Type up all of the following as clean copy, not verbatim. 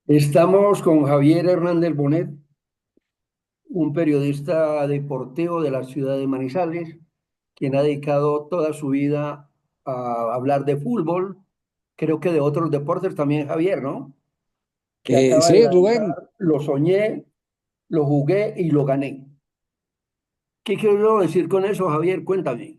Estamos con Javier Hernández Bonet, un periodista deportivo de la ciudad de Manizales, quien ha dedicado toda su vida a hablar de fútbol, creo que de otros deportes también, Javier, ¿no? Que acaba de Sí, Rubén, lanzar Lo Soñé, Lo Jugué y Lo Gané. ¿Qué quiero decir con eso, Javier? Cuéntame.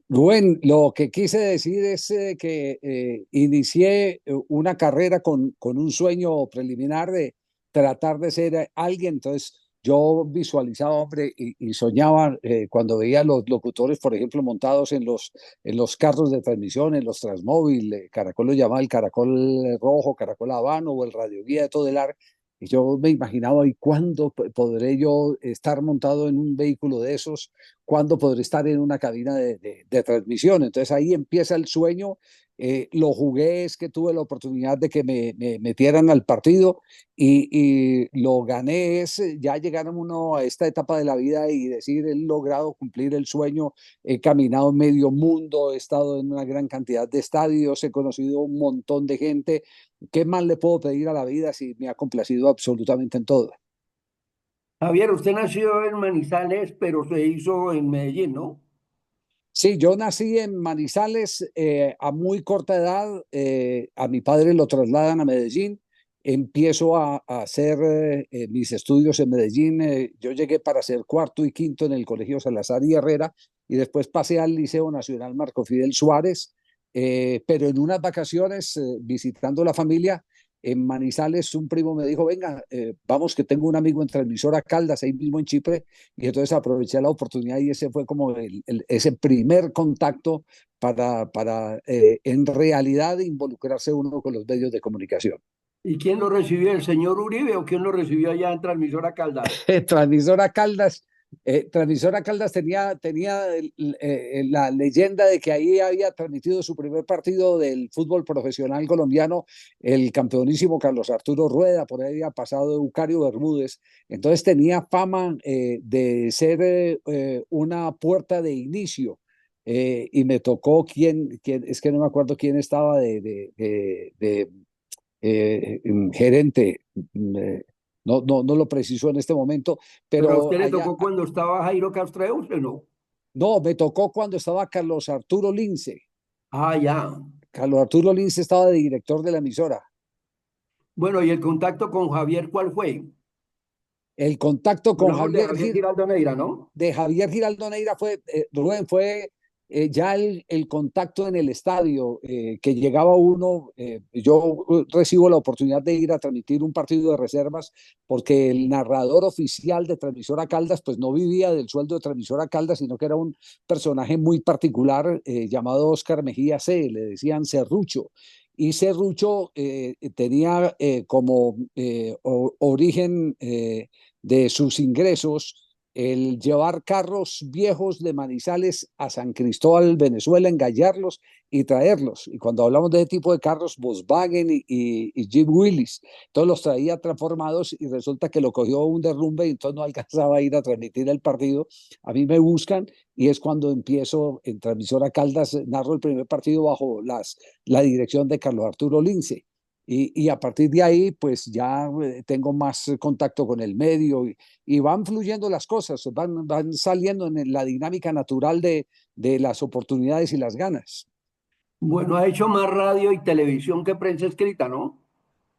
Rubén, lo que quise decir es que inicié una carrera con un sueño preliminar de tratar de ser alguien. Entonces, yo visualizaba, hombre, y soñaba cuando veía a los locutores, por ejemplo, montados en los carros de transmisión, en los Transmóvil, Caracol lo llamaba el Caracol Rojo, Caracol Habano o el Radio Guía de Todelar. Y yo me imaginaba, ¿y cuándo podré yo estar montado en un vehículo de esos? ¿Cuándo podré estar en una cabina de transmisión? Entonces ahí empieza el sueño. Lo jugué, es que tuve la oportunidad de que me metieran al partido y lo gané. Es ya llegar uno a esta etapa de la vida y decir, he logrado cumplir el sueño, he caminado medio mundo, he estado en una gran cantidad de estadios, he conocido un montón de gente. ¿Qué más le puedo pedir a la vida si me ha complacido absolutamente en todo? Javier, usted nació en Manizales, pero se hizo en Medellín, ¿no? Sí, yo nací en Manizales a muy corta edad. A mi padre lo trasladan a Medellín. Empiezo a hacer mis estudios en Medellín. Yo llegué para ser cuarto y quinto en el Colegio Salazar y Herrera y después pasé al Liceo Nacional Marco Fidel Suárez. Pero en unas vacaciones, visitando la familia en Manizales, un primo me dijo, venga, vamos que tengo un amigo en Transmisora Caldas, ahí mismo en Chipre, y entonces aproveché la oportunidad y ese fue como ese primer contacto para en realidad involucrarse uno con los medios de comunicación. ¿Y quién lo recibió? ¿El señor Uribe o quién lo recibió allá en Transmisora Caldas? Transmisora Caldas, Transmisora Caldas tenía la leyenda de que ahí había transmitido su primer partido del fútbol profesional colombiano, el campeonísimo Carlos Arturo Rueda, por ahí había pasado Eucario Bermúdez. Entonces tenía fama de ser una puerta de inicio. Y me tocó es que no me acuerdo quién estaba gerente. No lo preciso en este momento, Pero a pero usted le allá, tocó cuando estaba Jairo Castro, ¿no? no, me tocó cuando estaba Carlos Arturo Lince. Ah, ya. Carlos Arturo Lince estaba de director de la emisora. Bueno, ¿y el contacto con Javier cuál fue? El contacto con Hablamos de Javier Giraldo Neira, ¿no? de Javier Giraldo Neira fue, Rubén, fue ya el contacto en el estadio, que llegaba uno. Yo recibo la oportunidad de ir a transmitir un partido de reservas porque el narrador oficial de Transmisora Caldas pues no vivía del sueldo de Transmisora Caldas, sino que era un personaje muy particular llamado Oscar Mejía C, le decían Serrucho. Y Serrucho tenía como origen de sus ingresos el llevar carros viejos de Manizales a San Cristóbal, Venezuela, engallarlos y traerlos. Y cuando hablamos de ese tipo de carros, Volkswagen y Jeep Willys, todos los traía transformados y resulta que lo cogió un derrumbe y entonces no alcanzaba a ir a transmitir el partido. A mí me buscan y es cuando empiezo en Transmisora Caldas, narro el primer partido bajo la dirección de Carlos Arturo Lince. Y a partir de ahí, pues ya tengo más contacto con el medio y van fluyendo las cosas, van saliendo en la dinámica natural de las oportunidades y las ganas. Bueno, ha hecho más radio y televisión que prensa escrita, ¿no?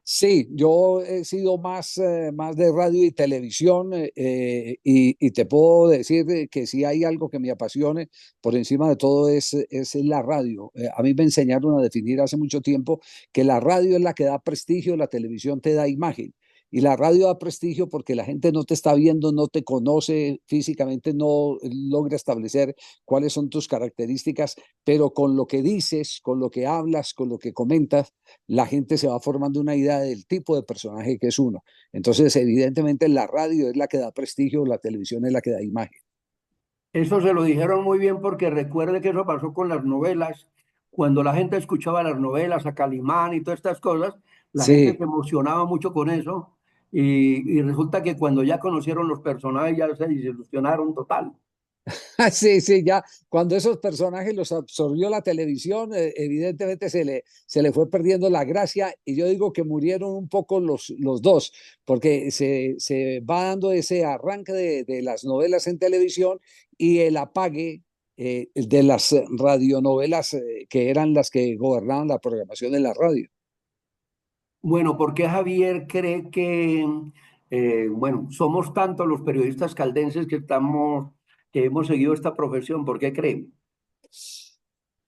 Sí, yo he sido más de radio y televisión, y te puedo decir que si hay algo que me apasione por encima de todo es la radio. A mí me enseñaron a definir hace mucho tiempo que la radio es la que da prestigio, la televisión te da imagen. Y la radio da prestigio porque la gente no te está viendo, no te conoce físicamente, no logra establecer cuáles son tus características, pero con lo que dices, con lo que hablas, con lo que comentas, la gente se va formando una idea del tipo de personaje que es uno. Entonces, evidentemente, la radio es la que da prestigio, la televisión es la que da imagen. Eso se lo dijeron muy bien porque recuerde que eso pasó con las novelas. Cuando la gente escuchaba las novelas, a Calimán y todas estas cosas, la gente se Sí, emocionaba mucho con eso y resulta que cuando ya conocieron los personajes ya se desilusionaron total. Sí, sí, ya cuando esos personajes los absorbió la televisión, evidentemente se le fue perdiendo la gracia y yo digo que murieron un poco los dos, porque se va dando ese arranque de las novelas en televisión y el apague de las radionovelas que eran las que gobernaban la programación de la radio. Bueno, ¿por qué Javier cree que, bueno, somos tantos los periodistas caldenses que hemos seguido esta profesión? ¿Por qué cree?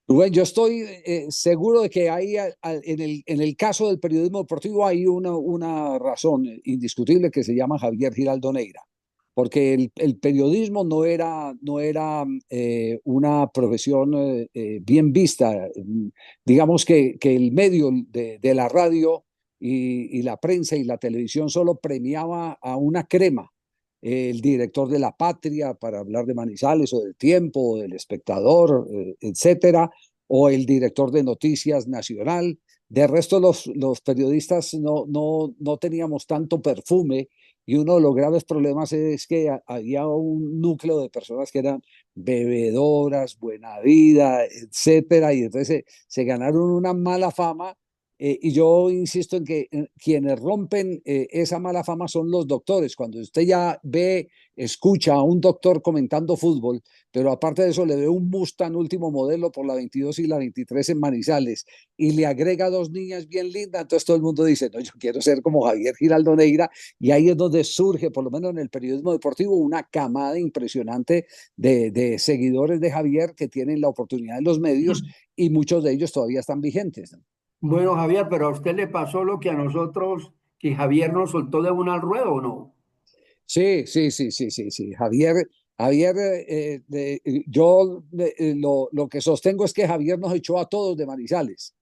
Rubén, yo estoy seguro de que hay en el caso del periodismo deportivo hay una razón indiscutible que se llama Javier Giraldo Neira, porque el periodismo no era una profesión bien vista. Digamos que el medio de la radio y la prensa y la televisión solo premiaba a una crema. El director de La Patria, para hablar de Manizales, o del Tiempo, o del Espectador, etcétera, o el director de Noticias Nacional. De resto, los periodistas no teníamos tanto perfume y uno de los graves problemas es que había un núcleo de personas que eran bebedoras, buena vida, etcétera, y entonces se ganaron una mala fama. Y yo insisto en que quienes rompen esa mala fama son los doctores. Cuando usted ya ve, escucha a un doctor comentando fútbol, pero aparte de eso le ve un Mustang último modelo por la 22 y la 23 en Manizales y le agrega dos niñas bien lindas, entonces todo el mundo dice, no, yo quiero ser como Javier Giraldo Neira, y ahí es donde surge, por lo menos en el periodismo deportivo, una camada impresionante de seguidores de Javier que tienen la oportunidad en los medios y muchos de ellos todavía están vigentes, ¿no? Bueno, Javier, pero a usted le pasó lo que a nosotros, que Javier nos soltó de una al ruedo, ¿o no? Sí, sí, sí, sí, sí, sí. Javier, lo que sostengo es que Javier nos echó a todos de Manizales,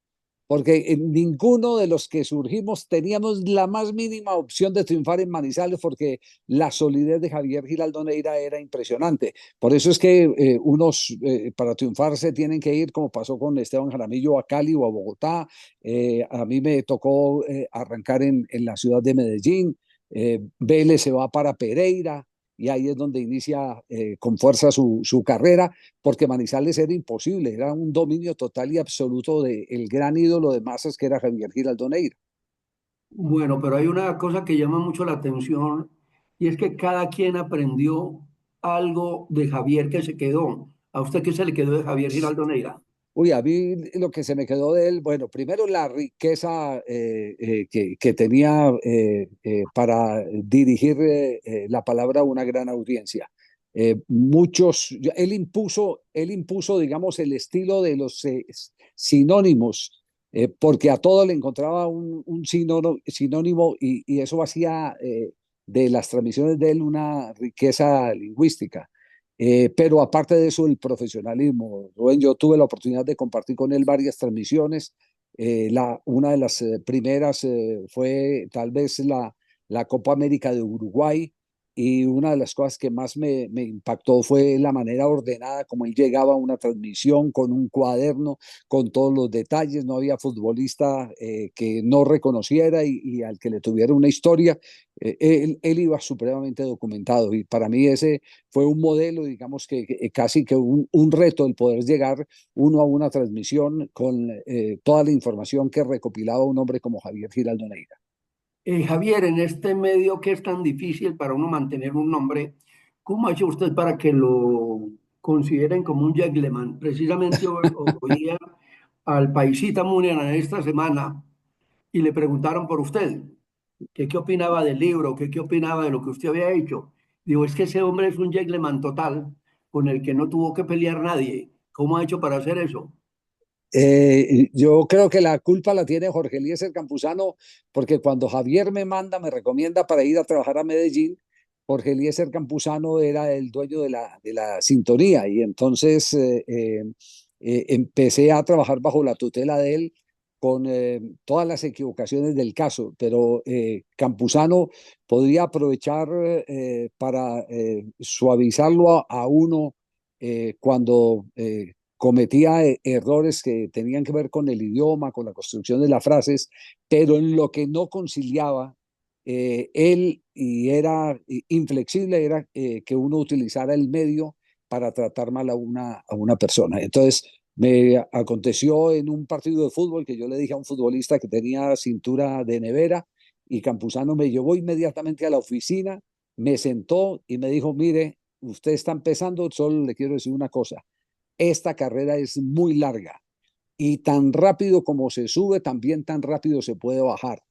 porque en ninguno de los que surgimos teníamos la más mínima opción de triunfar en Manizales, porque la solidez de Javier Giraldo Neira era impresionante. Por eso es que unos para triunfar se tienen que ir, como pasó con Esteban Jaramillo, a Cali o a Bogotá. A mí me tocó arrancar en la ciudad de Medellín. Vélez se va para Pereira y ahí es donde inicia con fuerza su carrera, porque Manizales era imposible, era un dominio total y absoluto del gran ídolo de masas que era Javier Giraldo Neira. Bueno, pero hay una cosa que llama mucho la atención y es que cada quien aprendió algo de Javier que se quedó. ¿A usted qué se le quedó de Javier Giraldo Neira? Uy, a mí lo que se me quedó de él, bueno, primero la riqueza que tenía para dirigir la palabra a una gran audiencia. Él impuso, digamos, el estilo de los sinónimos, porque a todo le encontraba un sinónimo y eso hacía de las transmisiones de él una riqueza lingüística. Pero aparte de eso, el profesionalismo. Rubén, yo tuve la oportunidad de compartir con él varias transmisiones. Una de las primeras fue tal vez la Copa América de Uruguay y una de las cosas que más me impactó fue la manera ordenada como él llegaba a una transmisión con un cuaderno, con todos los detalles. No había futbolista que no reconociera y al que le tuviera una historia. Él iba supremamente documentado y para mí ese fue un modelo, digamos que casi que un reto el poder llegar uno a una transmisión con toda la información que recopilaba un hombre como Javier Giraldo Neira. Javier, en este medio que es tan difícil para uno mantener un nombre, ¿cómo ha hecho usted para que lo consideren como un gentleman? Precisamente oía al paisita Muniana esta semana y le preguntaron por usted, que qué opinaba del libro, que qué opinaba de lo que usted había hecho. Digo, es que ese hombre es un gentleman total, con el que no tuvo que pelear nadie. ¿Cómo ha hecho para hacer eso? Yo creo que la culpa la tiene Jorge Eliezer Campuzano, porque cuando Javier me manda, me recomienda para ir a trabajar a Medellín, Jorge Eliezer Campuzano era el dueño de la sintonía y entonces empecé a trabajar bajo la tutela de él con todas las equivocaciones del caso, pero Campuzano podría aprovechar para suavizarlo a uno cuando cometía errores que tenían que ver con el idioma, con la construcción de las frases, pero en lo que no conciliaba, él y era inflexible, era que uno utilizara el medio para tratar mal a una persona. Entonces, me aconteció en un partido de fútbol que yo le dije a un futbolista que tenía cintura de nevera y Campuzano me llevó inmediatamente a la oficina, me sentó y me dijo, mire, usted está empezando, solo le quiero decir una cosa, esta carrera es muy larga y tan rápido como se sube, también tan rápido se puede bajar.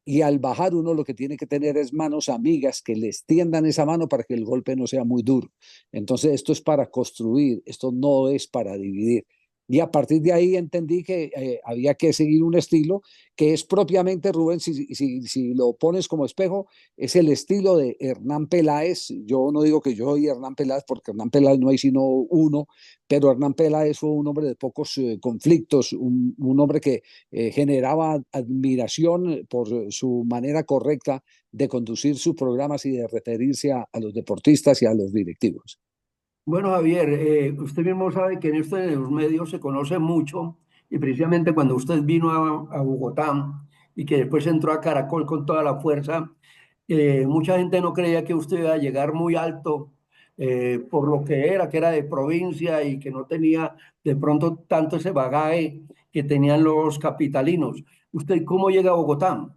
Y al bajar uno lo que tiene que tener es manos amigas que le extiendan esa mano para que el golpe no sea muy duro. Entonces esto es para construir, esto no es para dividir. Y a partir de ahí entendí que había que seguir un estilo que es propiamente, Rubén, si lo pones como espejo, es el estilo de Hernán Peláez. Yo no digo que yo soy Hernán Peláez, porque Hernán Peláez no hay sino uno, pero Hernán Peláez fue un hombre de pocos conflictos, un hombre que generaba admiración por su manera correcta de conducir sus programas y de referirse a los deportistas y a los directivos. Bueno, Javier, usted mismo sabe que en esto de los medios se conoce mucho y precisamente cuando usted vino a Bogotá y que después entró a Caracol con toda la fuerza, mucha gente no creía que usted iba a llegar muy alto por lo que era de provincia y que no tenía de pronto tanto ese bagaje que tenían los capitalinos. ¿Usted cómo llega a Bogotá?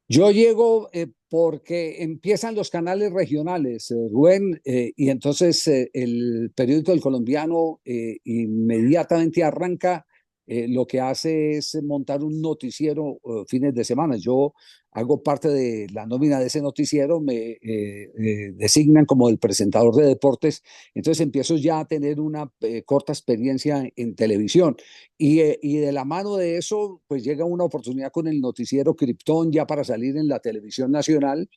Yo llego porque empiezan los canales regionales, Rubén, y entonces el periódico del colombiano inmediatamente arranca, lo que hace es montar un noticiero fines de semana. Yo hago parte de la nómina de ese noticiero, me designan como el presentador de deportes, entonces empiezo ya a tener una corta experiencia en televisión. Y de la mano de eso, pues llega una oportunidad con el noticiero Krypton ya para salir en la televisión nacional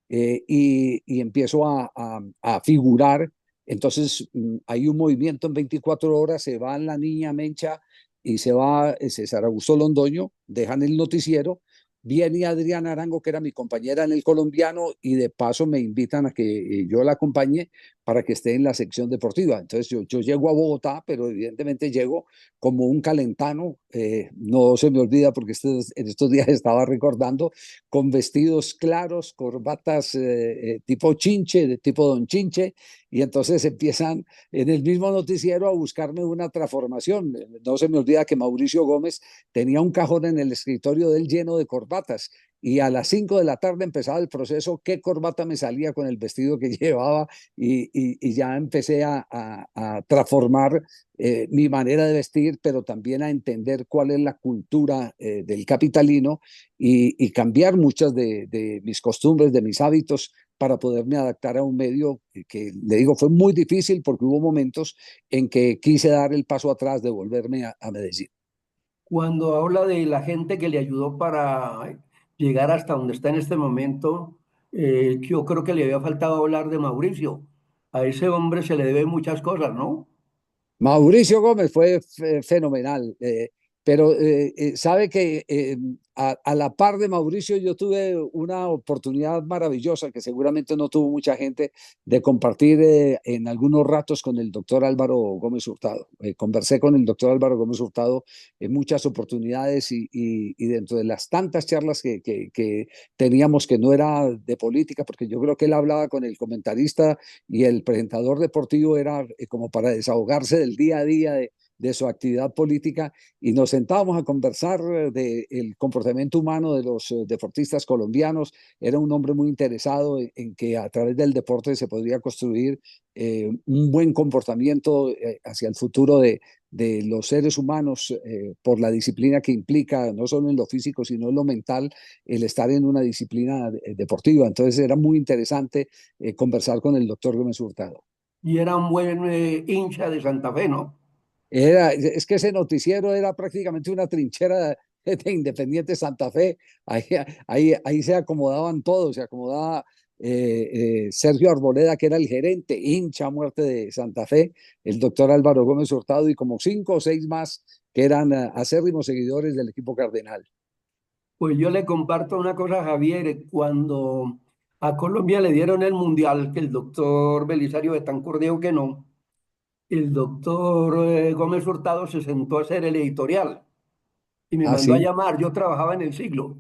y empiezo a figurar. Entonces hay un movimiento en 24 horas, se va la niña Mencha y se va César Augusto Londoño, dejan el noticiero, viene Adriana Arango, que era mi compañera en el colombiano, y de paso me invitan a que yo la acompañe para que esté en la sección deportiva. Entonces yo llego a Bogotá, pero evidentemente llego como un calentano, no se me olvida porque en estos días estaba recordando, con vestidos claros, corbatas tipo chinche, de tipo don chinche, y entonces empiezan en el mismo noticiero a buscarme una transformación. No se me olvida que Mauricio Gómez tenía un cajón en el escritorio del lleno de corbatas y a las 5 de la tarde empezaba el proceso, qué corbata me salía con el vestido que llevaba y ya empecé a transformar mi manera de vestir, pero también a entender cuál es la cultura del capitalino y cambiar muchas de mis costumbres, de mis hábitos para poderme adaptar a un medio que, le digo, fue muy difícil porque hubo momentos en que quise dar el paso atrás de volverme a Medellín. Cuando habla de la gente que le ayudó para llegar hasta donde está en este momento, yo creo que le había faltado hablar de Mauricio. A ese hombre se le debe muchas cosas, ¿no? Mauricio Gómez fue fenomenal, pero sabe que a la par de Mauricio yo tuve una oportunidad maravillosa que seguramente no tuvo mucha gente de compartir en algunos ratos con el doctor Álvaro Gómez Hurtado. Conversé con el doctor Álvaro Gómez Hurtado en muchas oportunidades y dentro de las tantas charlas que teníamos que no era de política, porque yo creo que él hablaba con el comentarista y el presentador deportivo era como para desahogarse del día a día de su actividad política y nos sentábamos a conversar del comportamiento humano de los deportistas colombianos. Era un hombre muy interesado en que a través del deporte se podría construir un buen comportamiento hacia el futuro de los seres humanos por la disciplina que implica, no solo en lo físico, sino en lo mental, el estar en una disciplina deportiva. Entonces era muy interesante conversar con el doctor Gómez Hurtado. Y era un buen hincha de Santa Fe, ¿no? Es que ese noticiero era prácticamente una trinchera de Independiente Santa Fe. Ahí se acomodaban todos, se acomodaba Sergio Arboleda, que era el gerente, hincha a muerte de Santa Fe, el doctor Álvaro Gómez Hurtado y como 5 o 6 más que eran acérrimos seguidores del equipo cardenal. Pues yo le comparto una cosa, Javier, cuando a Colombia le dieron el mundial, que el doctor Belisario Betancur dijo que no, el doctor Gómez Hurtado se sentó a hacer el editorial y me Ah, mandó a sí. llamar. Yo trabajaba en el Siglo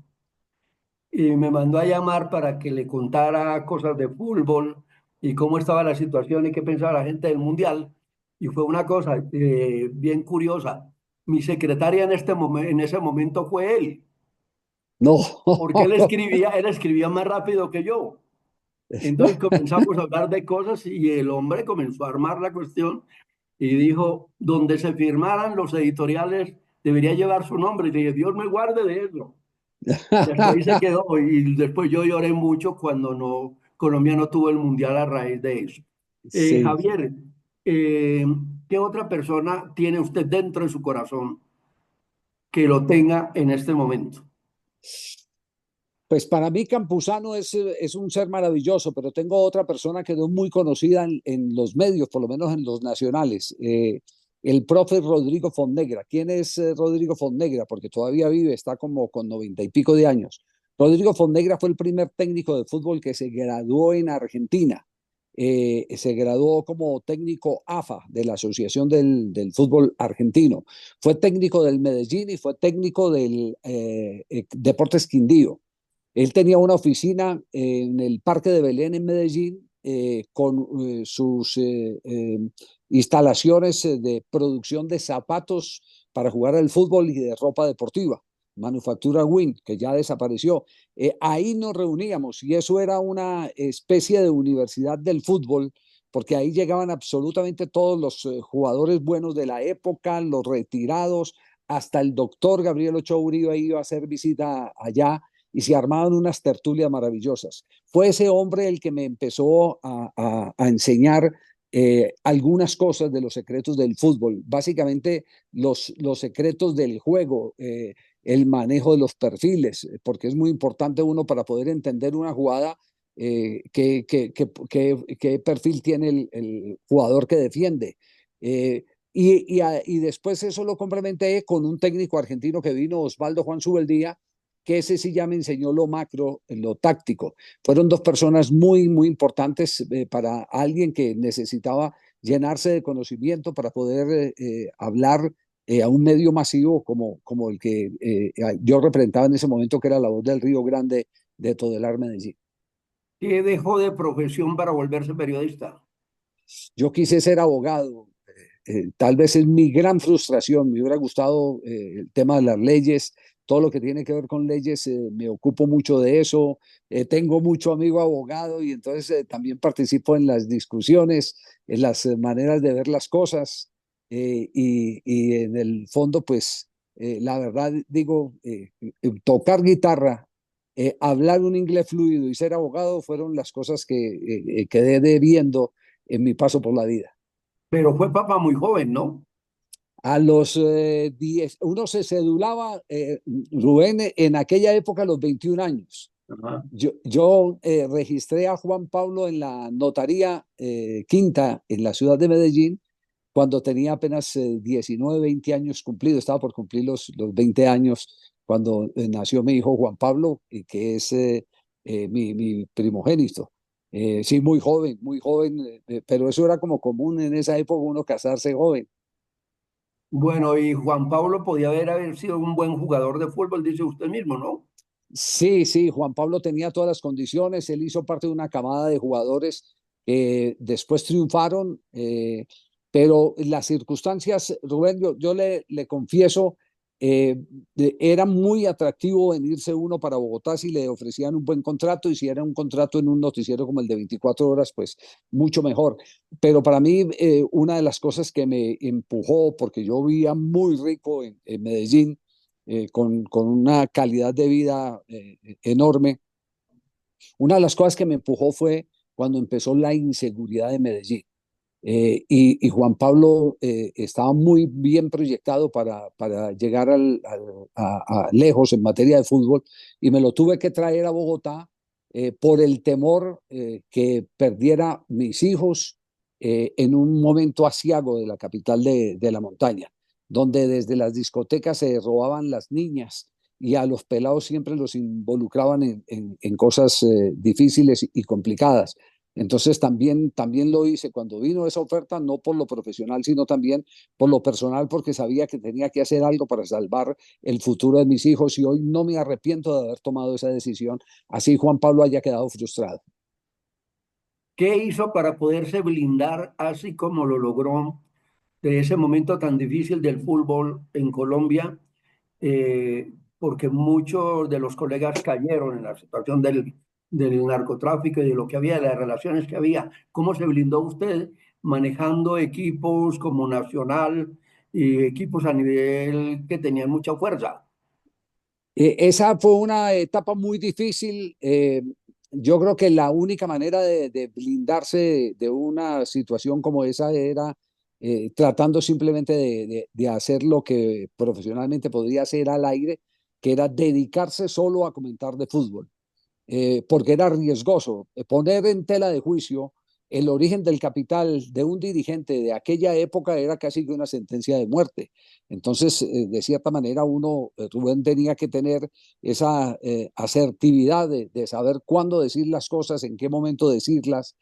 y me mandó a llamar para que le contara cosas de fútbol, y cómo estaba la situación y qué pensaba la gente del Mundial. Y fue una cosa bien curiosa. Mi secretaria en ese momento fue él, No. porque él escribía más rápido que yo. Entonces comenzamos a hablar de cosas y el hombre comenzó a armar la cuestión y dijo, donde se firmaran los editoriales debería llevar su nombre. Y dije, Dios me guarde de eso. Y hasta ahí se quedó. Y después yo lloré mucho cuando Colombia no tuvo el mundial a raíz de eso. Sí. Javier, eh, ¿qué otra persona tiene usted dentro de su corazón que lo tenga en este momento? Pues para mí Campuzano es un ser maravilloso, pero tengo otra persona que no es muy conocida en los medios, por lo menos en los nacionales, el profe Rodrigo Fonnegra. ¿Quién es Rodrigo Fonnegra? Porque todavía vive, está como con 90 y pico de años. Rodrigo Fonnegra fue el primer técnico de fútbol que se graduó en Argentina. Se graduó como técnico AFA de la Asociación del Fútbol Argentino. Fue técnico del Medellín y fue técnico del Deportes Quindío. Él tenía una oficina en el Parque de Belén en Medellín con sus instalaciones de producción de zapatos para jugar al fútbol y de ropa deportiva. Manufactura Win, que ya desapareció. Ahí nos reuníamos y eso era una especie de universidad del fútbol, porque ahí llegaban absolutamente todos los jugadores buenos de la época, los retirados, hasta el doctor Gabriel Ochoa Uribe iba a hacer visita allá y se armaban unas tertulias maravillosas. Fue ese hombre el que me empezó a enseñar algunas cosas de los secretos del fútbol, básicamente los secretos del juego, el manejo de los perfiles, porque es muy importante uno para poder entender una jugada, qué perfil tiene el jugador que defiende. Y después eso lo complementé con un técnico argentino que vino, Osvaldo Juan Subeldía, que ese sí ya me enseñó lo macro, lo táctico. Fueron dos personas muy, muy importantes para alguien que necesitaba llenarse de conocimiento para poder hablar a un medio masivo como el que yo representaba en ese momento, que era la voz del Río Grande de Todelar Medellín. ¿Qué dejó de profesión para volverse periodista? Yo quise ser abogado. Tal vez es mi gran frustración. Me hubiera gustado el tema de las leyes, todo lo que tiene que ver con leyes. Me ocupo mucho de eso. Tengo mucho amigo abogado y entonces también participo en las discusiones, en las maneras de ver las cosas. Y en el fondo, pues, la verdad, digo, tocar guitarra, hablar un inglés fluido y ser abogado fueron las cosas que quedé debiendo en mi paso por la vida. Pero fue papá muy joven, ¿no? A los 10, uno se cedulaba, Rubén, en aquella época a los 21 años. Ajá. Yo registré a Juan Pablo en la notaría quinta en la ciudad de Medellín cuando tenía apenas 19, 20 años cumplidos, estaba por cumplir los 20 años cuando nació mi hijo Juan Pablo, que es mi primogénito. Sí, muy joven, pero eso era como común en esa época, uno casarse joven. Bueno, y Juan Pablo podía haber sido un buen jugador de fútbol, dice usted mismo, ¿no? Sí, sí, Juan Pablo tenía todas las condiciones, él hizo parte de una camada de jugadores que después triunfaron, pero las circunstancias, Rubén, yo le confieso, era muy atractivo venirse uno para Bogotá si le ofrecían un buen contrato y si era un contrato en un noticiero como el de 24 horas, pues mucho mejor. Pero para mí, una de las cosas que me empujó, porque yo vivía muy rico en Medellín, con una calidad de vida enorme. Una de las cosas que me empujó fue cuando empezó la inseguridad de Medellín. Y Juan Pablo estaba muy bien proyectado para llegar lejos en materia de fútbol y me lo tuve que traer a Bogotá por el temor que perdiera mis hijos en un momento asiago de la capital de la montaña, donde desde las discotecas se robaban las niñas y a los pelados siempre los involucraban en cosas difíciles y complicadas. Entonces también lo hice cuando vino esa oferta, no por lo profesional, sino también por lo personal, porque sabía que tenía que hacer algo para salvar el futuro de mis hijos y hoy no me arrepiento de haber tomado esa decisión. Así Juan Pablo haya quedado frustrado. ¿Qué hizo para poderse blindar así como lo logró de ese momento tan difícil del fútbol en Colombia? Porque muchos de los colegas cayeron en la situación del narcotráfico y de lo que había, de las relaciones que había. ¿Cómo se blindó usted manejando equipos como Nacional y equipos a nivel que tenían mucha fuerza? Esa fue una etapa muy difícil. Yo creo que la única manera de blindarse de una situación como esa era tratando simplemente de hacer lo que profesionalmente podría hacer al aire, que era dedicarse solo a comentar de fútbol, porque era riesgoso. Poner en tela de juicio el origen del capital de un dirigente de aquella época era casi que una sentencia de muerte. Entonces, de cierta manera, Rubén tenía que tener esa asertividad de saber cuándo decir las cosas, en qué momento decirlas,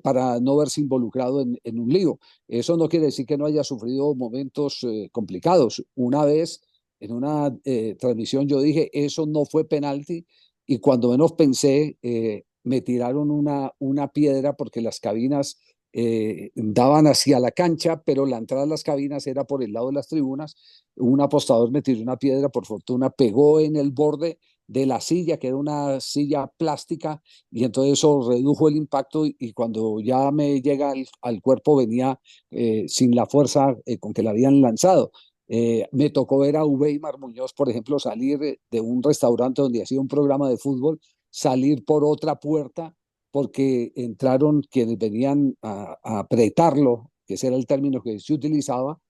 para no verse involucrado en un lío. Eso no quiere decir que no haya sufrido momentos complicados. Una vez, en una transmisión, yo dije, eso no fue penalti, y cuando menos pensé, me tiraron una piedra porque las cabinas daban hacia la cancha, pero la entrada a las cabinas era por el lado de las tribunas. Un apostador me tiró una piedra, por fortuna pegó en el borde de la silla, que era una silla plástica, y entonces eso redujo el impacto, y cuando ya me llega al cuerpo venía sin la fuerza con que la habían lanzado. Me tocó ver a Uweimar Muñoz, por ejemplo, salir de un restaurante donde hacía un programa de fútbol, salir por otra puerta porque entraron quienes venían a apretarlo, que ese era el término que se utilizaba,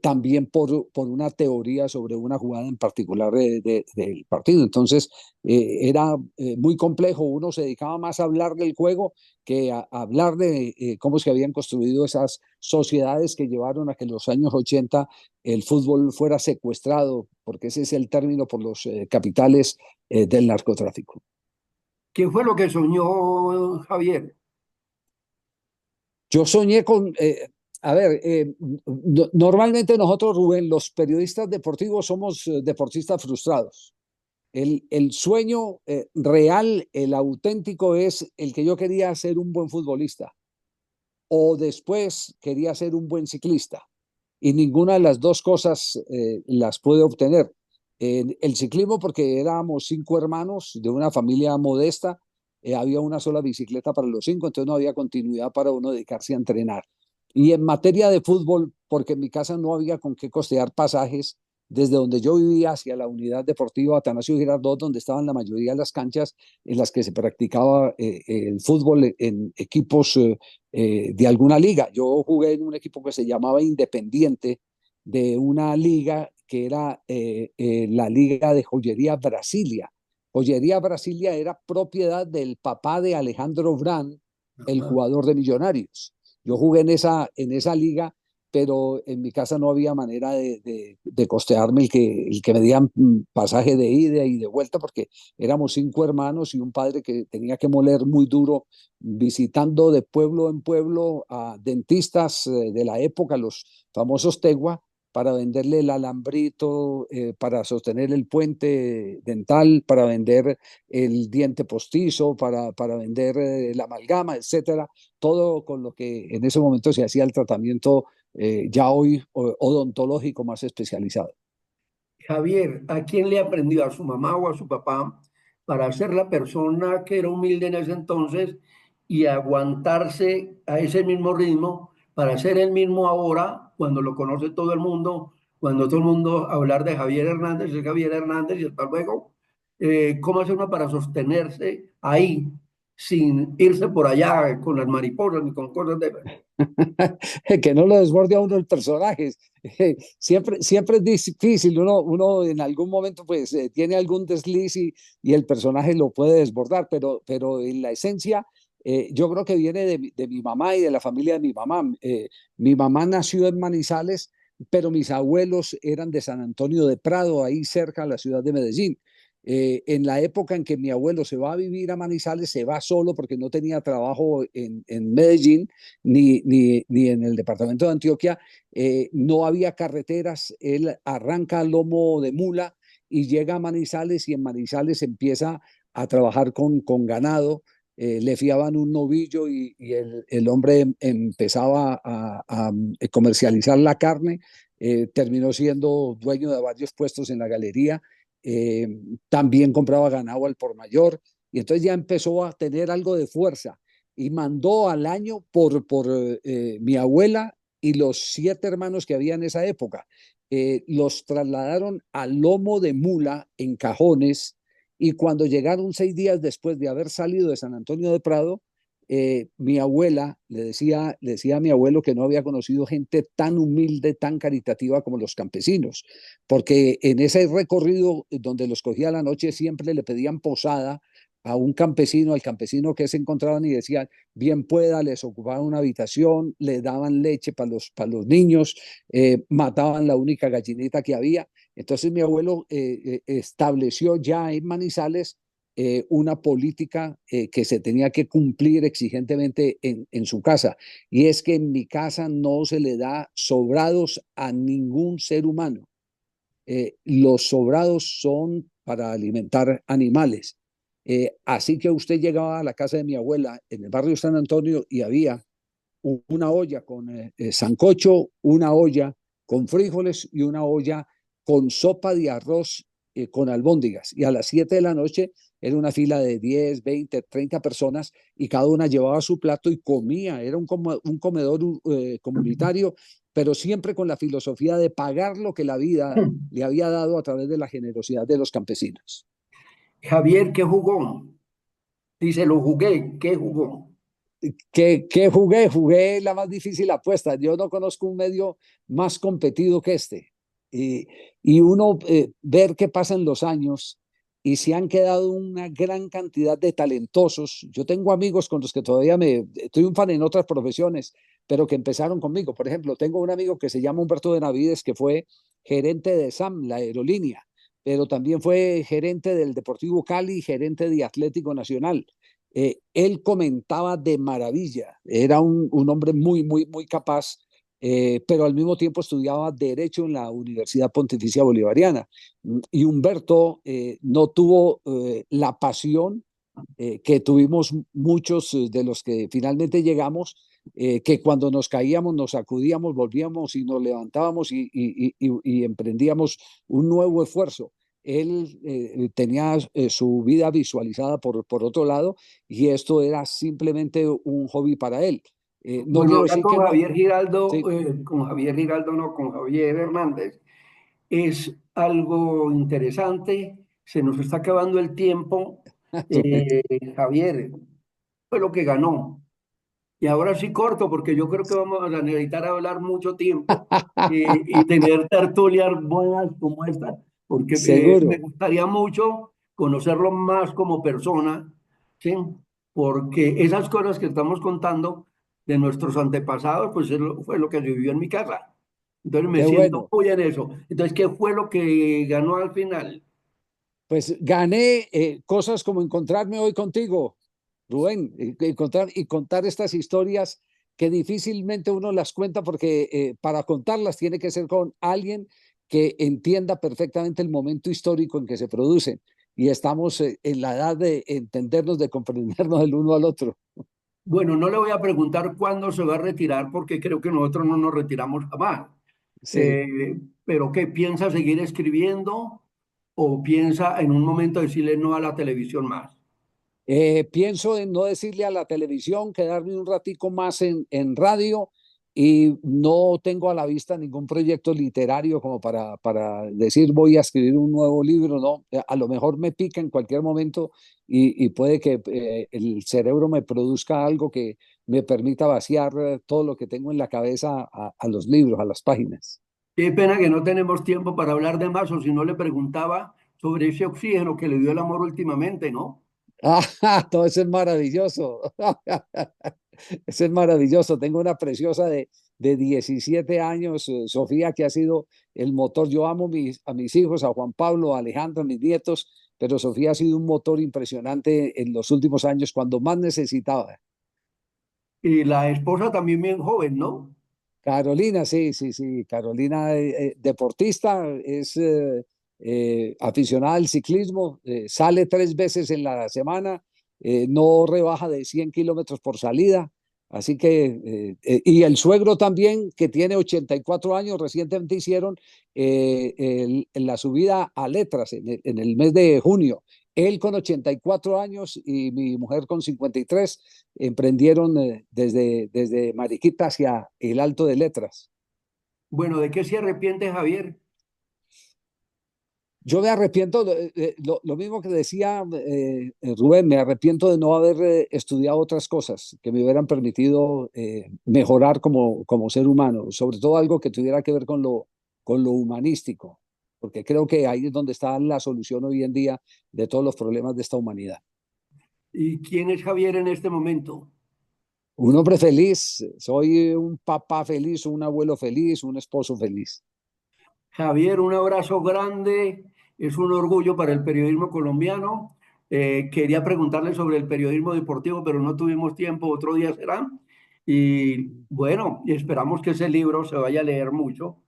también por una teoría sobre una jugada en particular del partido. Entonces, era muy complejo. Uno se dedicaba más a hablar del juego que a hablar de cómo se habían construido esas sociedades que llevaron a que en los años 80 el fútbol fuera secuestrado, porque ese es el término, por los capitales del narcotráfico. ¿Qué fue lo que soñó Javier? Yo soñé con, a ver, normalmente nosotros, Rubén, los periodistas deportivos somos deportistas frustrados. El sueño real, el auténtico, es el que yo quería ser un buen futbolista, o después quería ser un buen ciclista, y ninguna de las dos cosas las pude obtener. El ciclismo, porque éramos 5 hermanos de una familia modesta, había una sola bicicleta para los 5, entonces no había continuidad para uno dedicarse a entrenar. Y en materia de fútbol, porque en mi casa no había con qué costear pasajes desde donde yo vivía hacia la unidad deportiva Atanasio Girardot, donde estaban la mayoría de las canchas en las que se practicaba el fútbol en equipos de alguna liga. Yo jugué en un equipo que se llamaba Independiente, de una liga que era la Liga de Joyería Brasilia. Joyería Brasilia era propiedad del papá de Alejandro Brand, el Ajá. jugador de Millonarios. Yo jugué en esa liga, pero en mi casa no había manera de costearme el que me dieran pasaje de ida y de vuelta, porque éramos 5 hermanos y un padre que tenía que moler muy duro, visitando de pueblo en pueblo a dentistas de la época, los famosos Tegua, para venderle el alambrito, para sostener el puente dental, para vender el diente postizo, para vender la amalgama, etcétera. Todo con lo que en ese momento se hacía el tratamiento ya hoy odontológico más especializado. Javier, ¿a quién le aprendió? ¿A su mamá o a su papá para ser la persona que era humilde en ese entonces y aguantarse a ese mismo ritmo para ser el mismo ahora cuando lo conoce todo el mundo, cuando todo el mundo hablar de Javier Hernández, es Javier Hernández y hasta luego? ¿Cómo hace uno para sostenerse ahí sin irse por allá con las mariposas ni con cosas de... Que no lo desborde a uno el personaje. Siempre es difícil, uno en algún momento pues tiene algún desliz, y el personaje lo puede desbordar, pero en la esencia yo creo que viene de mi mamá y de la familia de mi mamá. Mi mamá nació en Manizales, pero mis abuelos eran de San Antonio de Prado, ahí cerca de la ciudad de Medellín. En la época en que mi abuelo se va a vivir a Manizales, se va solo porque no tenía trabajo en Medellín, ni en el departamento de Antioquia. No había carreteras. Él arranca a lomo de mula y llega a Manizales, y en Manizales empieza a trabajar con ganado. le fiaban un novillo y el hombre empezaba a comercializar la carne, terminó siendo dueño de varios puestos en la galería, eh, también compraba ganado al por mayor, y entonces ya empezó a tener algo de fuerza y mandó al año por mi abuela y los 7 hermanos que había en esa época. Los trasladaron al lomo de mula en cajones y cuando llegaron 6 días después de haber salido de San Antonio de Prado, mi abuela le decía a mi abuelo que no había conocido gente tan humilde, tan caritativa como los campesinos, porque en ese recorrido donde los cogía la noche siempre le pedían posada a un campesino, al campesino que se encontraban y decían, bien pueda, les ocupaban una habitación, le daban leche para los niños, mataban la única gallinita que había. Entonces mi abuelo estableció ya en Manizales una política que se tenía que cumplir exigentemente en su casa, y es que en mi casa no se le da sobrados a ningún ser humano. Los sobrados son para alimentar animales. Así que usted llegaba a la casa de mi abuela en el barrio San Antonio y había una olla con sancocho, una olla con frijoles y una olla con sopa de arroz con albóndigas. Y a las 7 de la noche era una fila de 10, 20, 30 personas y cada una llevaba su plato y comía. Era un comedor comunitario, pero siempre con la filosofía de pagar lo que la vida le había dado a través de la generosidad de los campesinos. Javier, ¿qué jugó? Dice, lo jugué, ¿qué jugó? ¿Qué jugué? Jugué la más difícil apuesta. Yo no conozco un medio más competido que este. Y, y uno ver qué pasa en los años y se han quedado una gran cantidad de talentosos. Yo tengo amigos con los que todavía me triunfan en otras profesiones, pero que empezaron conmigo. Por ejemplo, tengo un amigo que se llama Humberto de Navides, que fue gerente de SAM, la aerolínea, pero también fue gerente del Deportivo Cali, gerente de Atlético Nacional. Él comentaba de maravilla, era un hombre muy, muy, muy capaz, pero al mismo tiempo estudiaba Derecho en la Universidad Pontificia Bolivariana. Y Humberto no tuvo la pasión que tuvimos muchos de los que finalmente llegamos, que cuando nos caíamos nos sacudíamos, volvíamos y nos levantábamos y emprendíamos un nuevo esfuerzo. Él tenía su vida visualizada por otro lado y esto era simplemente un hobby para él. No Bueno, quiero ahora decir que no, sí, Con Javier Giraldo no, con Javier Hernández, es algo interesante. Se nos está acabando el tiempo. Eh, Javier, fue lo que ganó. Y ahora sí corto, porque yo creo que vamos a necesitar hablar mucho tiempo y tener tertulias buenas como esta, porque me seguro. gustaría mucho conocerlo más como persona, ¿sí? Porque esas cosas que estamos contando de nuestros antepasados, pues fue lo que se vivió en mi casa. Entonces me Qué siento bueno. muy en eso. Entonces, ¿qué fue lo que ganó al final? Pues gané cosas como encontrarme hoy contigo, Rubén, y contar estas historias que difícilmente uno las cuenta porque para contarlas tiene que ser con alguien que entienda perfectamente el momento histórico en que se producen. Y estamos en la edad de entendernos, de comprendernos el uno al otro. Bueno, no le voy a preguntar cuándo se va a retirar, porque creo que nosotros no nos retiramos jamás. Sí. Eh, pero ¿qué piensa seguir escribiendo o piensa en un momento decirle no a la televisión más? Pienso en no decirle a la televisión, quedarme un ratico más en radio y no tengo a la vista ningún proyecto literario como para decir voy a escribir un nuevo libro, ¿no? A lo mejor me pica en cualquier momento y puede que el cerebro me produzca algo que me permita vaciar todo lo que tengo en la cabeza a los libros, a las páginas. Qué pena que no tenemos tiempo para hablar de más, o si no le preguntaba sobre ese oxígeno que le dio el amor últimamente, ¿no? Ah, todo eso es maravilloso. Eso es maravilloso. Tengo una preciosa de 17 años, Sofía, que ha sido el motor. Yo amo a mis hijos, a Juan Pablo, a Alejandro, a mis nietos, pero Sofía ha sido un motor impresionante en los últimos años cuando más necesitaba. Y la esposa también bien joven, ¿no? Carolina, sí, sí, sí. Carolina, deportista, es aficionada al ciclismo, sale 3 veces en la semana no rebaja de 100 kilómetros por salida. Así que, y el suegro también, que tiene 84 años, recientemente hicieron la subida a Letras en el mes de junio. Él con 84 años y mi mujer con 53 emprendieron desde Mariquita hacia el Alto de Letras. Bueno, ¿de qué se arrepiente Javier? Yo me arrepiento, lo mismo que decía Rubén, me arrepiento de no haber estudiado otras cosas que me hubieran permitido mejorar como ser humano, sobre todo algo que tuviera que ver con lo humanístico, porque creo que ahí es donde está la solución hoy en día de todos los problemas de esta humanidad. ¿Y quién es Javier en este momento? Un hombre feliz, soy un papá feliz, un abuelo feliz, un esposo feliz. Javier, un abrazo grande. Es un orgullo para el periodismo colombiano. Quería preguntarle sobre el periodismo deportivo, pero no tuvimos tiempo. Otro día será. Y bueno, y esperamos que ese libro se vaya a leer mucho.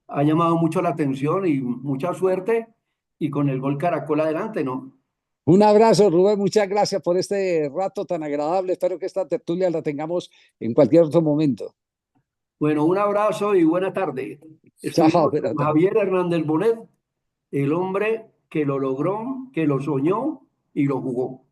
Ha llamado mucho la atención y mucha suerte. Y con el gol Caracol adelante, ¿no? Un abrazo, Rubén, muchas gracias por este rato tan agradable. Espero que esta tertulia la tengamos en cualquier otro momento. Bueno, un abrazo y buena tarde. Chao, Estuvimos con Jonathan. Javier Hernández Bonet, el hombre que lo logró, que lo soñó y lo jugó.